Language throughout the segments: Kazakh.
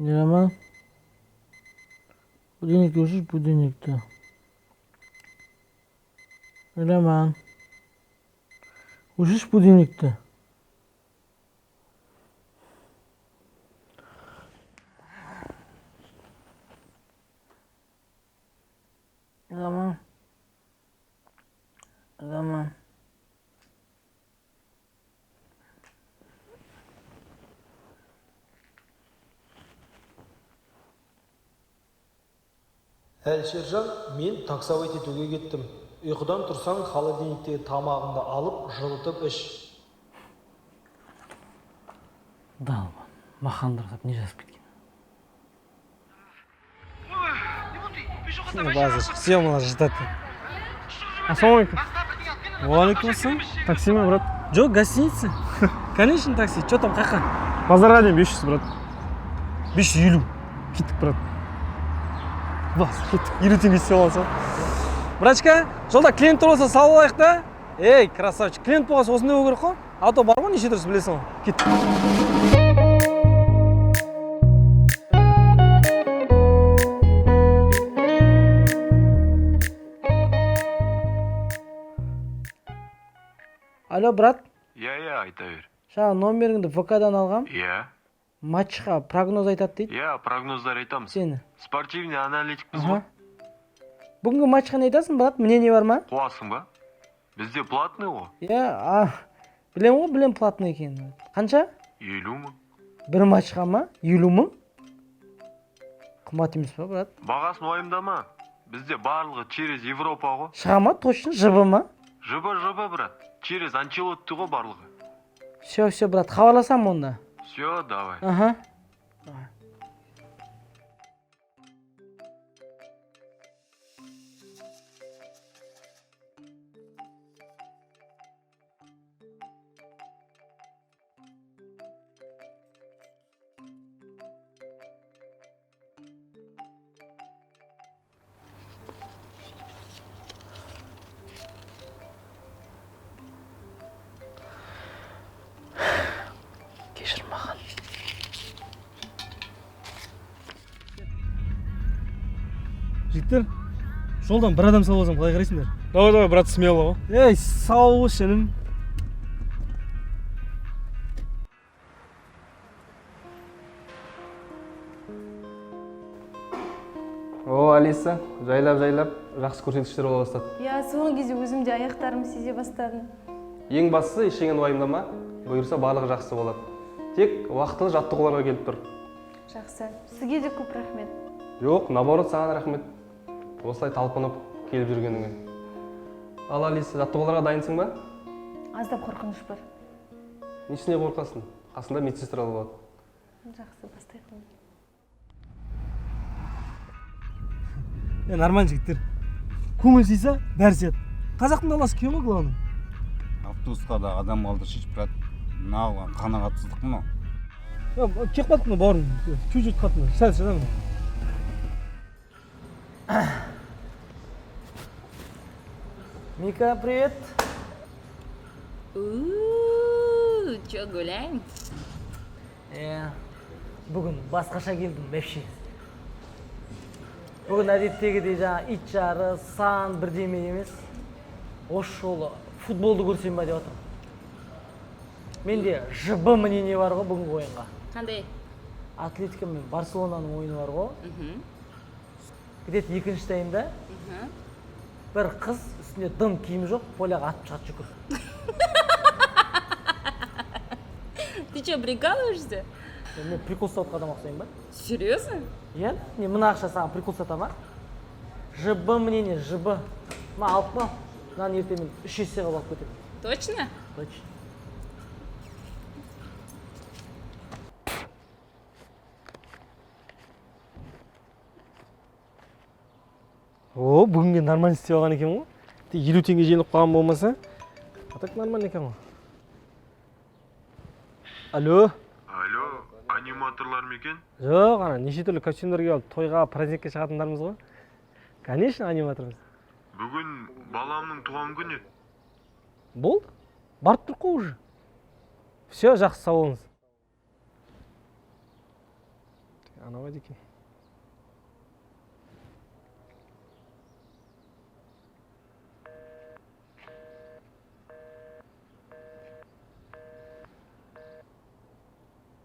Нерама? Будильник өшіш будильникті. Нерама? Өшіш будильникті. Нерама? Нерама? Әлшержан, мен таксовать етуге кеттім. Ұйқыдан тұрсаң, холодильниктегі тамағыңды алып, жылытып іш. Далба, махандырғап не жазып кеткен? База, съемала ждать. Ассалаумалейкум. Валейкум ассалам. Такси ма, брат? Жоқ, гостиница. Конечно, такси. Что там, қақа? Базарға дейін 500, брат. 550. Кеттік, брат. Бас, кеттік. 50 теңге істей аласың. Брачка, жолда клиент болса салып алайық та. Ей, красавчик, клиент болғанса осындай болу керек қой. А то бар ғой неше дұрыс білесің ғой. Кеттік. Алло, брат. Иә, айта бер. Жаңа номеріңді ВК-дан алғам. Иә. Матчқа прогноз айтады дейді. Иә, прогноздар айтамыз. Сені. Спортивный аналитикпіз ғой. Бүгінгі матчқа не айтасың, брат? Мнение бар ма? Қуасың ба? Бізде платный ғой. Иә, білем ғой, білем платный екенін. Қанша? 50 мың. Бір матчқа ма? 50 мың? Қымбат емес па, брат? Бағасын уайымдама. Бізде барлығы через Европа ғой. Шыға ма? Точно? Жыбы ма? Жыба, брат. Через Анчелотти ғой барлығы. Все, брат. Хабарласам онда. Все, давай. Ага. Кешір маған. Жігіттер, жолдан бір адам салып алсам қалай қарайсыңдар? Давай, брат, смело ғой. Ей, сау бол шенім. О, Алиса, жайлап, жақсы көрсеткіштер бола бастады. Я соңғы кезде өзім де аяқтарым сезе бастадым. Ең бастысы ештеңені уайымдама, бұйырса барлығы жақсы болады. Тек уақытылы жаттығуларға келіп тұр. Жақсы. Сізге де көп рахмет. Жоқ, наоборот, саған рахмет. Осылай талпынып келіп жүргеніңе. Ал, Алиса, жаттығуларға дайынсың ба? Аздап қорқыныш бар. Несіне қорқасың? Қасында медсестра болады. Жақсы, бастайық. Нормально жігіттер. Көңіл сыйса, бәрі сияды. Қазақтың даласы кең ғой, главный. Автобусқа да адам қалдыршы, брат. Мынау қанағатсыздық мынау. Кеп қалдық мына бауырым. Чуть-чуть қалдық. Сәл. Мика, привет. Чё, гуляем? Бүгін басқаша келдім, вообще. Бүгін әдеттегідей жаңа ит жары, сан бірдеме емес. Осы жолы футболды көрсем ба деп отырмын. Менде жыбы мнение бар ғой бүгінгі ойынға. Қандай? Атлетика мен Барселонаның ойыны бар ғой. Где-то екінші таймда бір қыз үстінде дым киімі жоқ, поляға атып шығады жүгір. Ты чё, прикалываешься? Мен прикол ұстап қадам ақсайын ба? Серьезно? Иә, мына ақша саған прикол сатама. Жыбы мнение, жыбы. Алып па? Мынаны ертең мен 3 есе қылып алып кетемін. Точно? Точно. О, бүгінге нормально істеп алған екен ғой. 50 теңге жеңіліп қалған болмаса, а так нормально екен ғой. Алло, аниматорлар ма екен? жоқ, неше түрлі костюмдерге алып тойға, праздникке шығатындарымыз ғой. Конечно, аниматорымыз. Бүгін баламның туған күні. Болды? Барып тұрық қой уже. Все, жақсы, сау болыңыз. таныбайт экен.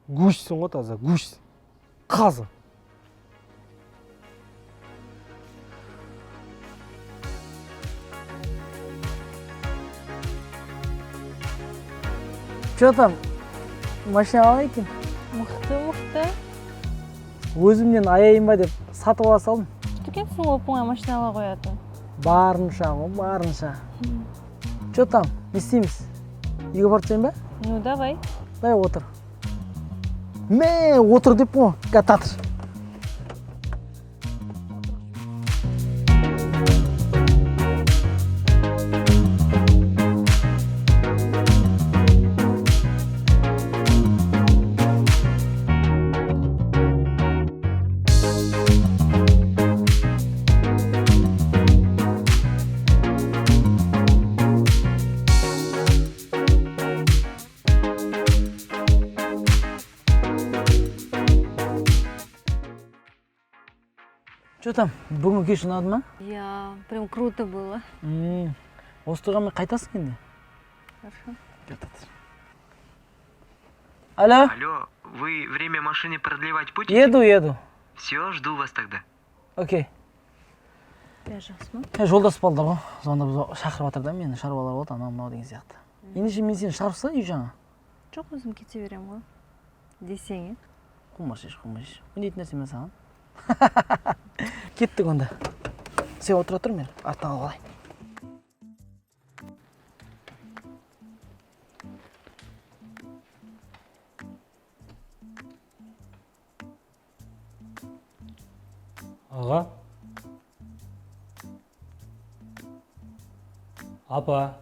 Гүшсің ғой таза, гүш. Қазы. Че там? Машина алайын екен. Мықты. Өзімнен аяйын ба деп сатып ала салдым. Түкенсің оп оңай машина ала қоятын. Барынша ғой, барынша. Че там? Не істейміз? Үйге барып түсейін ба? Ну, давай. Давай отыр. Отыр деп қой, татыр. Че там? Бүгінгі кеш ұнады ма? Я, прям круто было. Осы тұрғанмен қайтасың енді? Хорошо. Жатады. Алло? Алло, вы время машины продлевать будете? Еду. Все, жду вас тогда. Окей. Жақсы ма? Жолдас балдар ғой. Сонда біз шақырып жатыр да мені, шаруалар болды, анау деген сияқты. Ендеше мен сені шақырса үй жаңа. Жоқ, өзім кете берем ғой. Десең, е? Қумаш. Ойнайтын нәрсе мен саған. Кеттік онда. Сен отыра тұр, мен артта қалып алайын. Аға. Апа.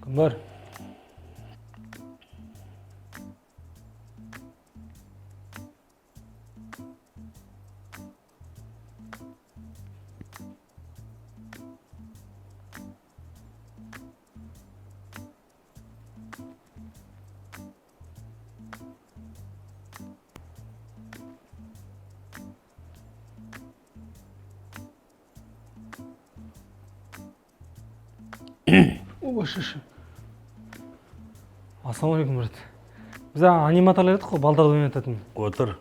Кім бар? Ошышы. Ассалаумағалейкум, брат. Біз аниматорлар едік қой, балдарды ойнататын. Отыр.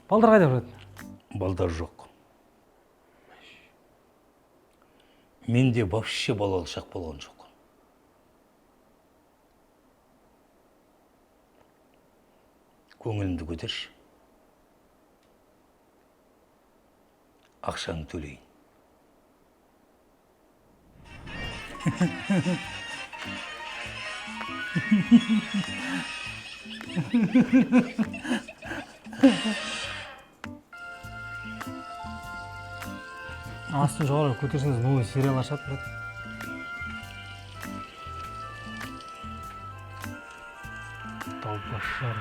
Балдар қайда, брат? Балдар жоқ. Менде вообще балалық шақ болған жоқ. Көңілімді көтерші. Ақшаны төлейін. Астын жоғары көтерсеңіз, новый сериал ашады, брат. Талпашар.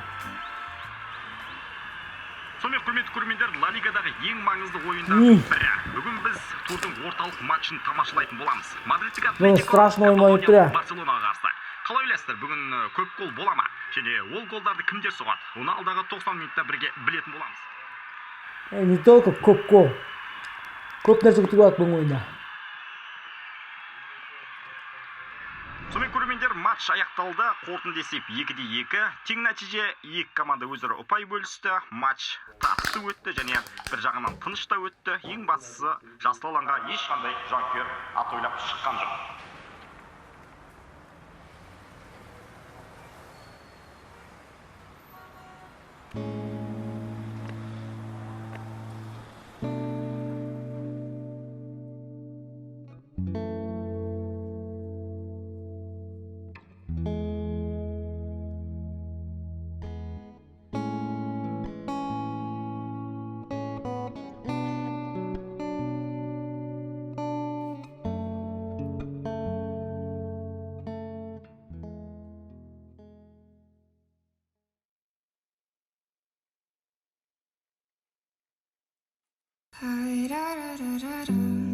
Сонымен құрметті көрермендер, Ла Лигадағы ең маңызды ойындардың бірі. Бүгін біз турдың орталық матчын тамашалайтын боламыз. Мадридтік Атлетико страшно ойнап тұр, я. Барселонаға қарсы. Қалай ойлайсыздар, бүгін көп гол бола ма? Және ол голдарды кімдер соғады? Оны алдағы 90 минутта бірге білетін боламыз. Не только көп гол. Көп нәрсе күтіп алады бұл ойында. Сонымен көрермендер, матч аяқталды. Қорытынды есеп 2-2. Тең нәтиже, екі команда өзара ұпай бөлісті. Матч тартысты өтті және бір жағынан тыныш та өтті. Ең бастысы, жасыл алаңға ешқандай жанкүйер ат ойлап шыққан жоқ. Da da da da da.